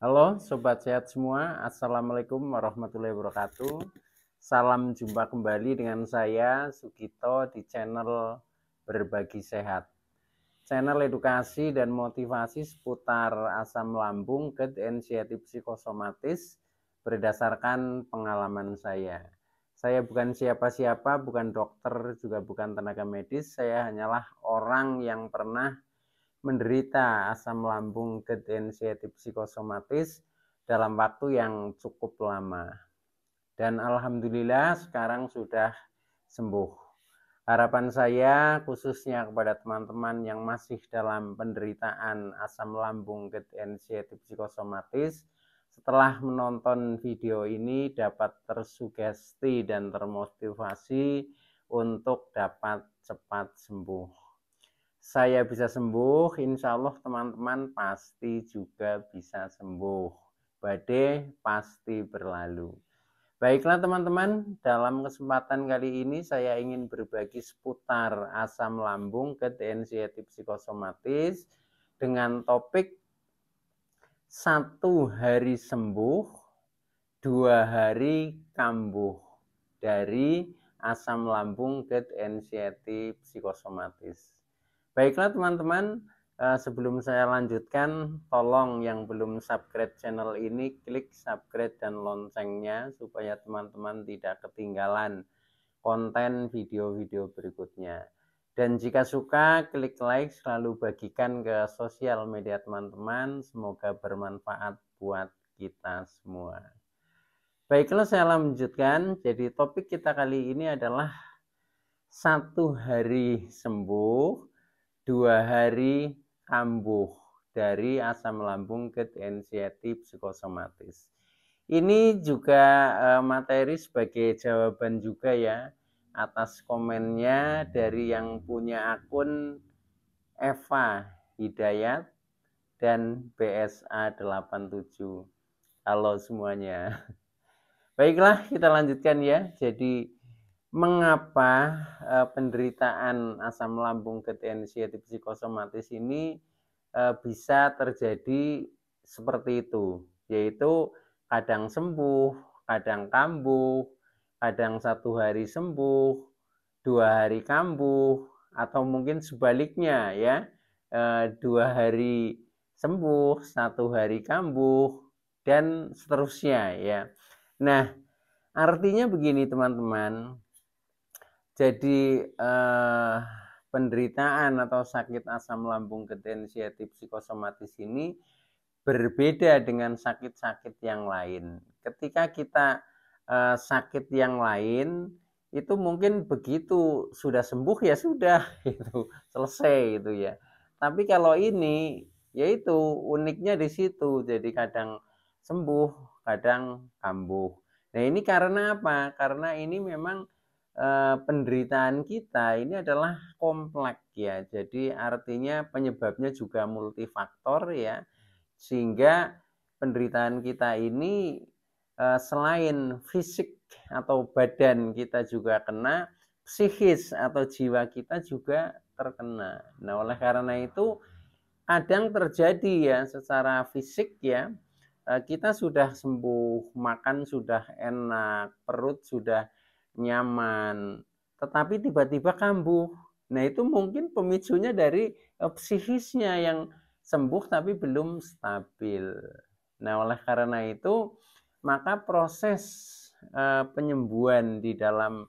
Halo Sobat Sehat semua, Assalamualaikum warahmatullahi wabarakatuh. Salam jumpa kembali dengan saya Sugito di channel Berbagi Sehat. Channel edukasi dan motivasi seputar asam lambung, GERD, anxiety psikosomatis berdasarkan pengalaman saya. Saya bukan siapa-siapa, bukan dokter, juga bukan tenaga medis. Saya hanyalah orang yang pernah menderita asam lambung, GERD, anxiety psikosomatis dalam waktu yang cukup lama. Dan alhamdulillah sekarang sudah sembuh. Harapan saya khususnya kepada teman-teman yang masih dalam penderitaan asam lambung, GERD, anxiety psikosomatis, setelah menonton video ini dapat tersugesti dan termotivasi untuk dapat cepat sembuh. Saya bisa sembuh, insya Allah teman-teman pasti juga bisa sembuh. Badai pasti berlalu. Baiklah teman-teman, dalam kesempatan kali ini saya ingin berbagi seputar asam lambung, GERD, anxiety psikosomatis dengan topik 1 hari sembuh, 2 hari kambuh dari asam lambung, GERD, anxiety psikosomatis. Baiklah teman-teman, sebelum saya lanjutkan, tolong yang belum subscribe channel ini, klik subscribe dan loncengnya supaya teman-teman tidak ketinggalan konten video-video berikutnya. Dan jika suka, klik like, selalu bagikan ke sosial media teman-teman, semoga bermanfaat buat kita semua. Baiklah, saya lanjutkan. Jadi topik kita kali ini adalah 1 hari sembuh, 2 hari kambuh dari asam lambung, GERD, anxiety psikosomatis. Ini juga materi sebagai jawaban juga ya atas komennya dari yang punya akun Eva Hidayat dan BSA 87. Halo semuanya. Baiklah, kita lanjutkan ya. Jadi mengapa penderitaan asam lambung, GERD, anxiety psikosomatis ini bisa terjadi seperti itu, yaitu kadang sembuh, kadang kambuh, kadang 1 hari sembuh, 2 hari kambuh, atau mungkin sebaliknya ya, 2 hari sembuh, 1 hari kambuh, dan seterusnya ya. Nah, artinya begini teman-teman, jadi penderitaan atau sakit asam lambung, GERD, anxiety psikosomatis ini berbeda dengan sakit-sakit yang lain. Ketika kita sakit yang lain itu mungkin begitu sudah sembuh ya sudah itu selesai itu ya. Tapi kalau ini yaitu uniknya di situ, jadi kadang sembuh, kadang kambuh. Nah, ini karena apa? Karena ini memang penderitaan kita ini adalah kompleks ya. Jadi artinya penyebabnya juga multifaktor ya. Sehingga penderitaan kita ini selain fisik atau badan kita juga kena, psikis atau jiwa kita juga terkena. Nah, oleh karena itu kadang terjadi ya secara fisik ya, kita sudah sembuh, makan sudah enak, perut sudah nyaman, tetapi tiba-tiba kambuh. Nah, itu mungkin pemicunya dari psikisnya yang sembuh tapi belum stabil. Nah, oleh karena itu, maka proses penyembuhan di dalam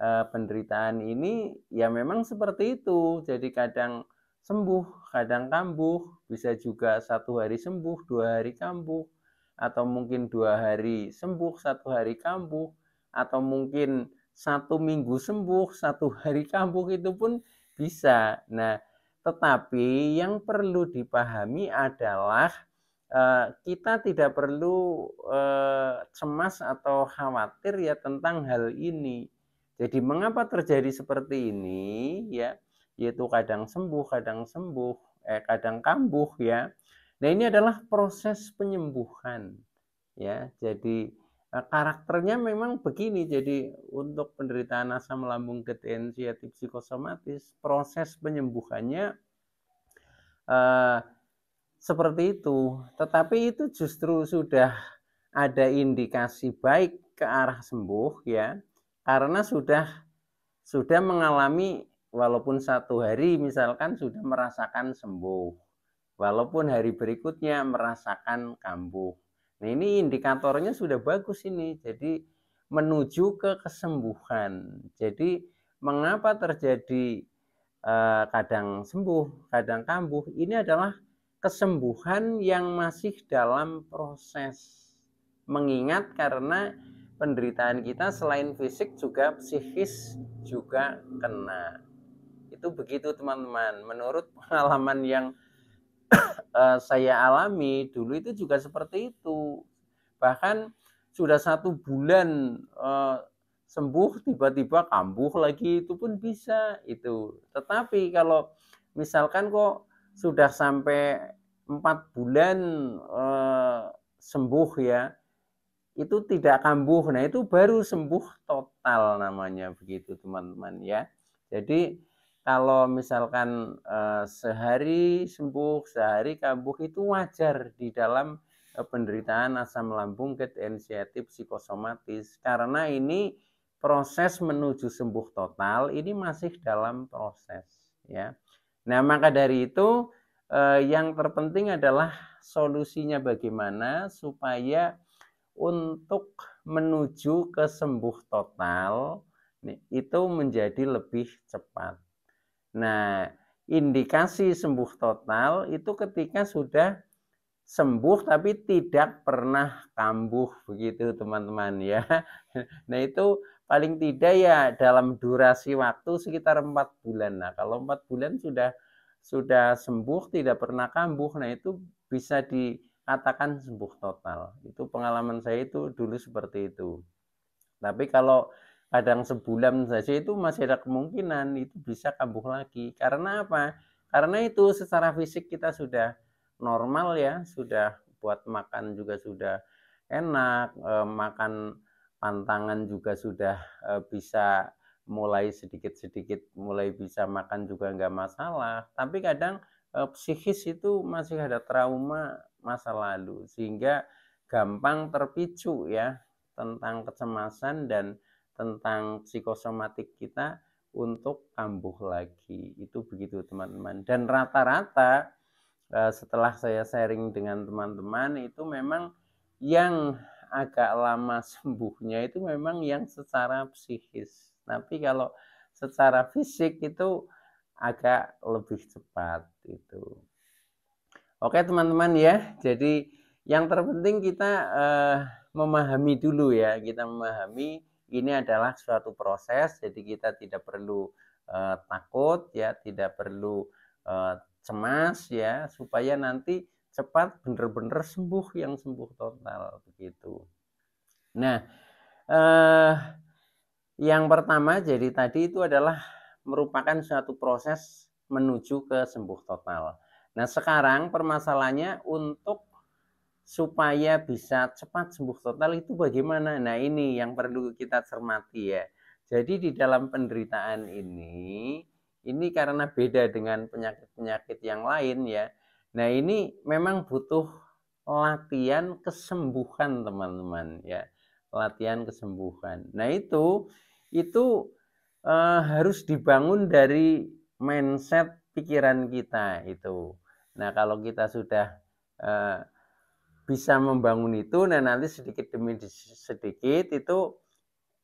penderitaan ini ya memang seperti itu. Jadi kadang sembuh, kadang kambuh, bisa juga 1 hari sembuh, 2 hari kambuh, atau mungkin 2 hari sembuh, 1 hari kambuh, atau mungkin 1 minggu sembuh, 1 hari kambuh, itu pun bisa. Nah, tetapi yang perlu dipahami adalah kita tidak perlu cemas atau khawatir ya tentang hal ini. Jadi mengapa terjadi seperti ini ya, yaitu kadang sembuh, kadang kambuh ya. Nah, ini adalah proses penyembuhan ya. Jadi karakternya memang begini. Jadi untuk penderitaan asam lambung, GERD, anxiety psikosomatis, proses penyembuhannya seperti itu. Tetapi itu justru sudah ada indikasi baik ke arah sembuh ya, karena sudah mengalami walaupun 1 hari misalkan sudah merasakan sembuh, walaupun hari berikutnya merasakan kambuh. Nah ini indikatornya sudah bagus ini, jadi menuju ke kesembuhan. Jadi mengapa terjadi kadang sembuh, kadang kambuh, ini adalah kesembuhan yang masih dalam proses. Mengingat karena penderitaan kita selain fisik juga psikis juga kena. Itu begitu teman-teman. Menurut pengalaman yang saya alami dulu itu juga seperti itu. Bahkan sudah 1 bulan sembuh tiba-tiba kambuh lagi itu pun bisa itu. Tetapi kalau misalkan kok sudah sampai 4 bulan sembuh ya, itu tidak kambuh. Nah, itu baru sembuh total namanya begitu, teman-teman ya. Jadi kalau misalkan sehari sembuh, sehari kambuh itu wajar di dalam penderitaan asam lambung gerd inisiatif psikosomatis, karena ini proses menuju sembuh total ini masih dalam proses ya. Nah, maka dari itu yang terpenting adalah solusinya bagaimana supaya untuk menuju ke sembuh total itu menjadi lebih cepat. Nah, indikasi sembuh total itu ketika sudah sembuh tapi tidak pernah kambuh begitu teman-teman ya. Nah, itu paling tidak ya dalam durasi waktu sekitar 4 bulan. Nah, kalau 4 bulan sudah sembuh tidak pernah kambuh, nah itu bisa dikatakan sembuh total. Itu pengalaman saya itu dulu seperti itu. Tapi kalau kadang sebulan saja itu masih ada kemungkinan itu bisa kambuh lagi. Karena apa? Karena itu secara fisik kita sudah normal ya, sudah buat makan juga sudah enak, makan pantangan juga sudah bisa mulai sedikit-sedikit mulai bisa makan juga nggak masalah. Tapi kadang psikis itu masih ada trauma masa lalu sehingga gampang terpicu ya tentang kecemasan dan tentang psikosomatik kita untuk kambuh lagi. Itu begitu teman-teman. Dan rata-rata setelah saya sharing dengan teman-teman itu memang yang agak lama sembuhnya itu memang yang secara psikis. Tapi kalau secara fisik itu agak lebih cepat itu. Oke teman-teman ya, jadi yang terpenting kita memahami dulu ya, kita memahami ini adalah suatu proses, jadi kita tidak perlu takut ya, tidak perlu cemas ya, supaya nanti cepat benar-benar sembuh yang sembuh total begitu. Nah, yang pertama jadi tadi itu adalah merupakan suatu proses menuju ke sembuh total. Nah, sekarang permasalahannya untuk supaya bisa cepat sembuh total itu bagaimana? Nah, ini yang perlu kita cermati ya. Jadi di dalam penderitaan ini karena beda dengan penyakit-penyakit yang lain ya. Nah, ini memang butuh latihan kesembuhan teman-teman ya. Latihan kesembuhan. Nah, itu harus dibangun dari mindset pikiran kita itu. Nah, kalau kita sudah bisa membangun itu, nah nanti sedikit demi sedikit itu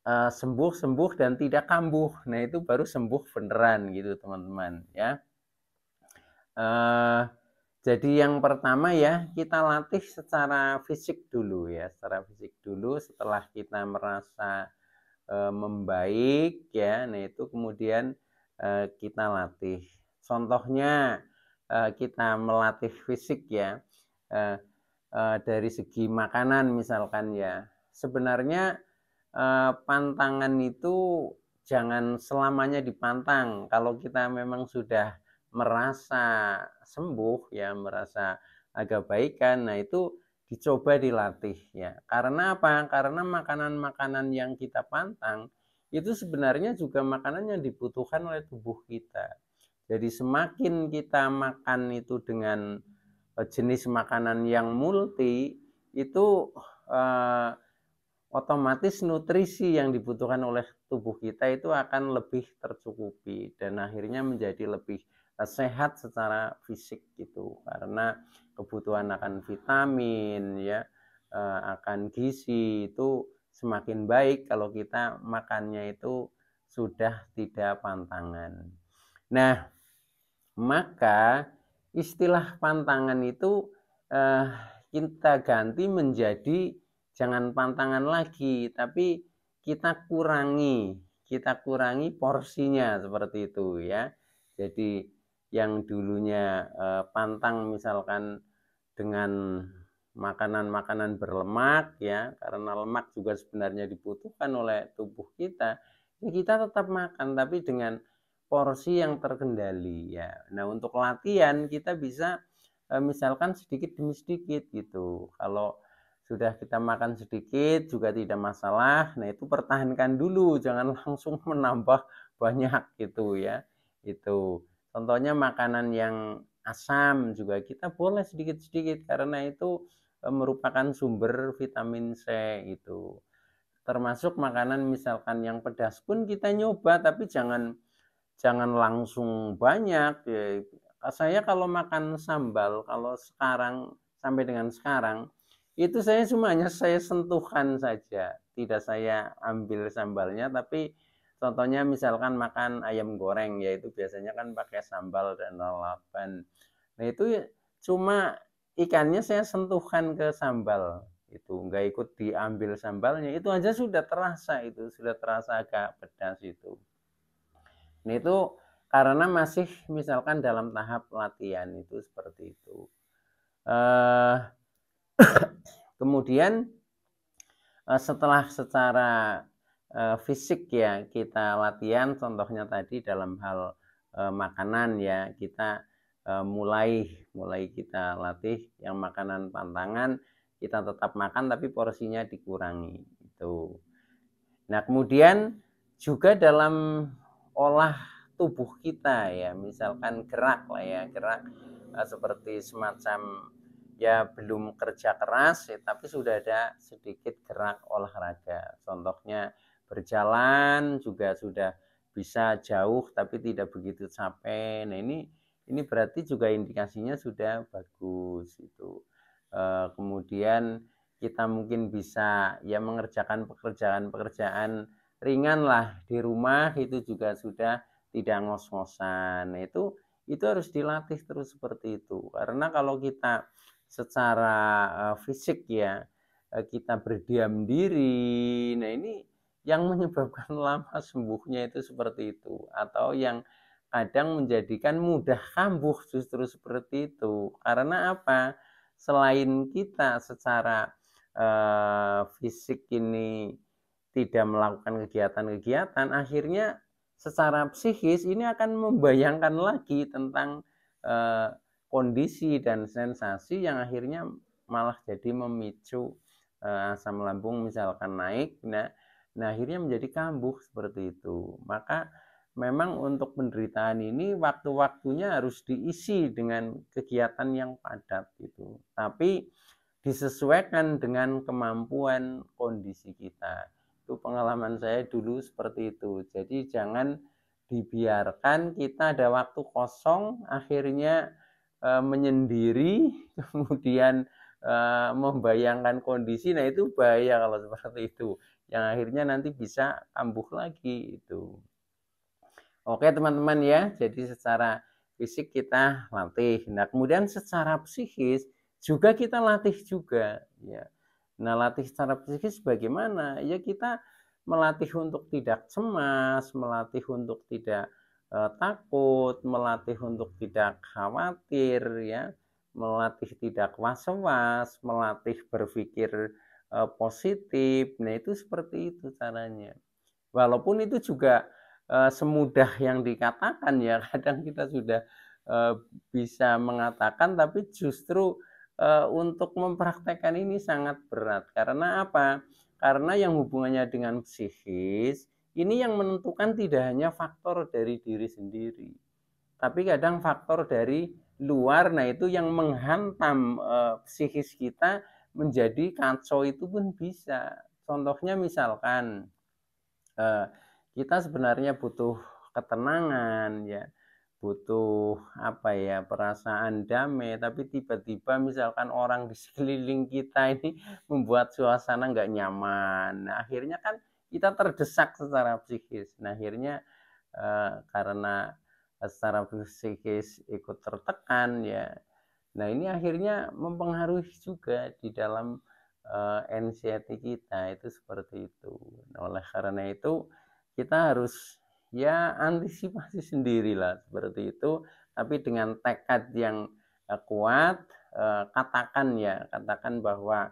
sembuh dan tidak kambuh. Nah itu baru sembuh beneran gitu teman-teman ya. Jadi yang pertama ya kita latih secara fisik dulu ya, secara fisik dulu. Setelah kita merasa membaik ya, nah itu kemudian kita latih. Contohnya kita melatih fisik ya. Dari segi makanan misalkan ya, sebenarnya pantangan itu jangan selamanya dipantang. Kalau kita memang sudah merasa sembuh ya, merasa agak baikan, nah itu dicoba dilatih ya. Karena apa? Karena makanan-makanan yang kita pantang itu sebenarnya juga makanan yang dibutuhkan oleh tubuh kita. Jadi semakin kita makan itu dengan jenis makanan yang multi, itu otomatis nutrisi yang dibutuhkan oleh tubuh kita itu akan lebih tercukupi dan akhirnya menjadi lebih sehat secara fisik gitu, karena kebutuhan akan vitamin ya, akan gizi itu semakin baik kalau kita makannya itu sudah tidak pantangan. Nah, maka istilah pantangan itu kita ganti menjadi jangan pantangan lagi, tapi kita kurangi porsinya seperti itu ya. Jadi yang dulunya pantang misalkan dengan makanan-makanan berlemak ya, karena lemak juga sebenarnya dibutuhkan oleh tubuh kita, ya kita tetap makan tapi dengan porsi yang terkendali ya. Nah, untuk latihan kita bisa misalkan sedikit demi sedikit gitu. Kalau sudah kita makan sedikit juga tidak masalah. Nah, itu pertahankan dulu, jangan langsung menambah banyak gitu ya. Itu. Contohnya makanan yang asam juga kita boleh sedikit-sedikit karena itu merupakan sumber vitamin C itu. Termasuk makanan misalkan yang pedas pun kita nyoba tapi jangan langsung banyak ya. Saya kalau makan sambal, kalau sekarang sampai dengan sekarang itu saya cuma hanya saya sentuhkan saja, tidak saya ambil sambalnya. Tapi contohnya misalkan makan ayam goreng, yaitu biasanya kan pakai sambal dan lalapan. Nah itu cuma ikannya saya sentuhkan ke sambal, itu nggak ikut diambil sambalnya, itu aja sudah terasa, itu sudah terasa agak pedas itu. Nah itu karena masih misalkan dalam tahap latihan itu seperti itu. Kemudian setelah secara fisik ya kita latihan, contohnya tadi dalam hal makanan ya, kita mulai kita latih yang makanan pantangan kita tetap makan tapi porsinya dikurangi itu. Nah kemudian juga dalam olah tubuh kita ya, misalkan gerak lah ya, gerak seperti semacam ya belum kerja keras ya, tapi sudah ada sedikit gerak olahraga. Contohnya berjalan juga sudah bisa jauh tapi tidak begitu capek. Nah ini berarti juga indikasinya sudah bagus itu. Kemudian kita mungkin bisa ya mengerjakan pekerjaan ringan lah di rumah, itu juga sudah tidak ngos-ngosan. Nah, itu harus dilatih terus seperti itu. Karena kalau kita secara fisik ya kita berdiam diri, nah ini yang menyebabkan lama sembuhnya itu seperti itu, atau yang kadang menjadikan mudah kambuh justru seperti itu. Karena apa? Selain kita secara fisik ini tidak melakukan kegiatan-kegiatan, akhirnya secara psikis ini akan membayangkan lagi tentang kondisi dan sensasi yang akhirnya malah jadi memicu asam lambung misalkan naik. Nah akhirnya menjadi kambuh seperti itu. Maka memang untuk penderitaan ini waktu-waktunya harus diisi dengan kegiatan yang padat gitu. Tapi disesuaikan dengan kemampuan kondisi kita. Itu pengalaman saya dulu seperti itu. Jadi jangan dibiarkan kita ada waktu kosong akhirnya menyendiri kemudian membayangkan kondisi. Nah itu bahaya kalau seperti itu, yang akhirnya nanti bisa kambuh lagi itu. Oke teman-teman ya, jadi secara fisik kita latih. Nah kemudian secara psikis juga kita latih juga ya. Nah latih secara psikis bagaimana? Ya kita melatih untuk tidak cemas, melatih untuk tidak takut, melatih untuk tidak khawatir ya, melatih tidak was-was, melatih berpikir positif. Nah itu seperti itu caranya. Walaupun itu juga semudah yang dikatakan ya, kadang kita sudah bisa mengatakan tapi justru untuk mempraktekkan ini sangat berat. Karena apa? Karena yang hubungannya dengan psikis ini yang menentukan tidak hanya faktor dari diri sendiri, tapi kadang faktor dari luar, nah itu yang menghantam psikis kita menjadi kacau itu pun bisa. Contohnya misalkan kita sebenarnya butuh ketenangan ya, butuh apa ya, perasaan damai, tapi tiba-tiba misalkan orang di sekeliling kita ini membuat suasana nggak nyaman. Nah, akhirnya kan kita terdesak secara psikis. Nah, akhirnya karena secara psikis ikut tertekan ya. Nah, ini akhirnya mempengaruhi juga di dalam anxiety kita itu seperti itu. Nah, oleh karena itu kita harus ya antisipasi sendirilah seperti itu, tapi dengan tekad yang kuat, katakan bahwa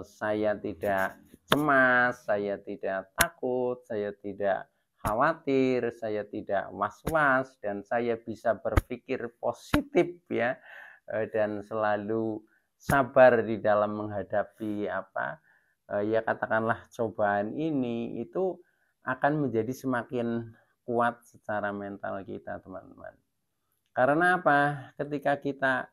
saya tidak cemas, saya tidak takut, saya tidak khawatir, saya tidak was-was, dan saya bisa berpikir positif ya, dan selalu sabar di dalam menghadapi ya katakanlah cobaan ini, itu akan menjadi semakin kuat secara mental kita, teman-teman. Karena apa? Ketika kita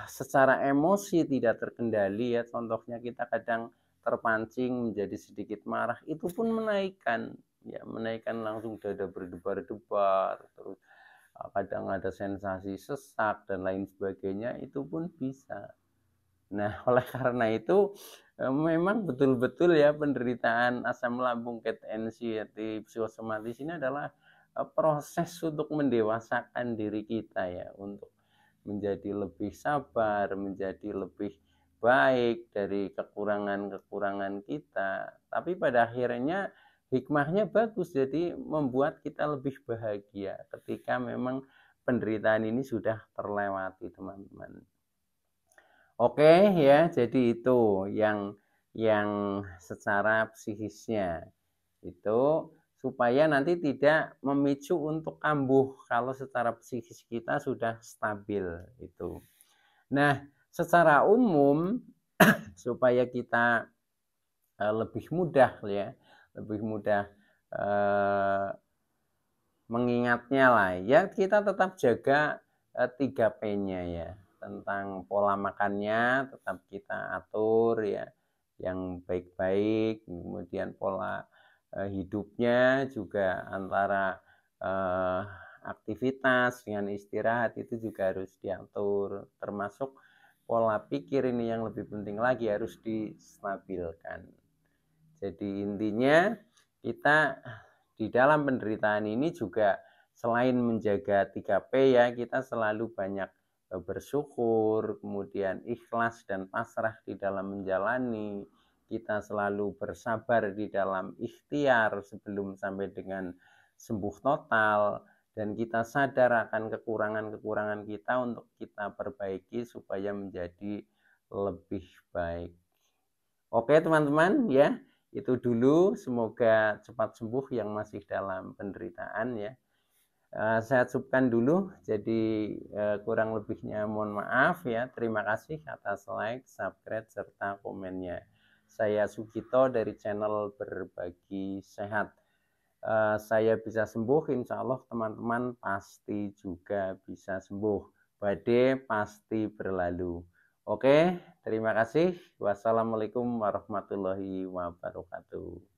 secara emosi tidak terkendali ya, contohnya kita kadang terpancing menjadi sedikit marah, itu pun menaikkan langsung dada berdebar-debar, terus kadang ada sensasi sesak dan lain sebagainya, itu pun bisa. Nah, oleh karena itu memang betul-betul ya penderitaan asam lambung, cat anxiety, psikosomatis ini adalah proses untuk mendewasakan diri kita ya, untuk menjadi lebih sabar, menjadi lebih baik dari kekurangan-kekurangan kita. Tapi pada akhirnya hikmahnya bagus, jadi membuat kita lebih bahagia ketika memang penderitaan ini sudah terlewati, teman-teman. Oke ya, jadi itu yang secara psikisnya itu, supaya nanti tidak memicu untuk kambuh kalau secara psikis kita sudah stabil itu. Nah, secara umum supaya kita lebih mudah ya, lebih mudah mengingatnya lah ya, kita tetap jaga 3P-nya ya, tentang pola makannya tetap kita atur ya, yang baik-baik, kemudian pola hidupnya juga antara aktivitas dengan istirahat itu juga harus diatur, termasuk pola pikir ini yang lebih penting lagi harus distabilkan. Jadi intinya kita di dalam penderitaan ini juga selain menjaga 3P ya, kita selalu banyak bersyukur, kemudian ikhlas dan pasrah di dalam menjalani, kita selalu bersabar di dalam ikhtiar sebelum sampai dengan sembuh total, dan kita sadar akan kekurangan-kekurangan kita untuk kita perbaiki supaya menjadi lebih baik. Oke teman-teman ya, itu dulu, semoga cepat sembuh yang masih dalam penderitaan ya. Saya cukupkan dulu, jadi kurang lebihnya mohon maaf ya. Terima kasih atas like, subscribe, serta komennya. Saya Sugito dari channel Berbagi Sehat. Saya bisa sembuh, insya Allah teman-teman pasti juga bisa sembuh. Badai pasti berlalu. Oke, terima kasih. Wassalamualaikum warahmatullahi wabarakatuh.